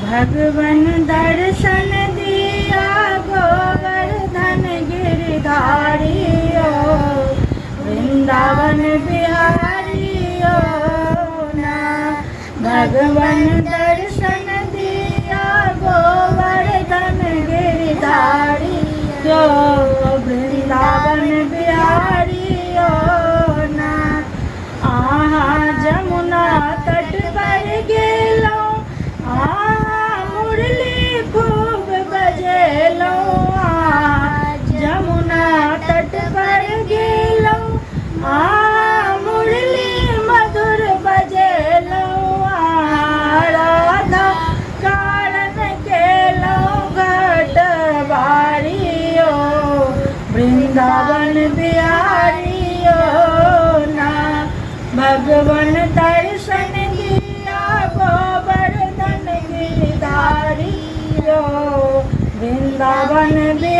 भगवन दर्शन दिया गोवर्धन गिरधारियो, वृंदावन बिहारियो ना। भगवन दर्शन दिया गोवर्धन गिरधारियो, वृंदावन बिहारियो ना। आहा जमुना तट पर गेलो, मुरली खूब बजेलो। जमुना तट पर गेलो, मुरली मधुर बजेलो। राधा कारण केलो घट बारियो, वृंदावन बिहारियो ना। भगवन दर्शन दिया गोवर्धन गिरधारियो, वृंदावन बिहारियो।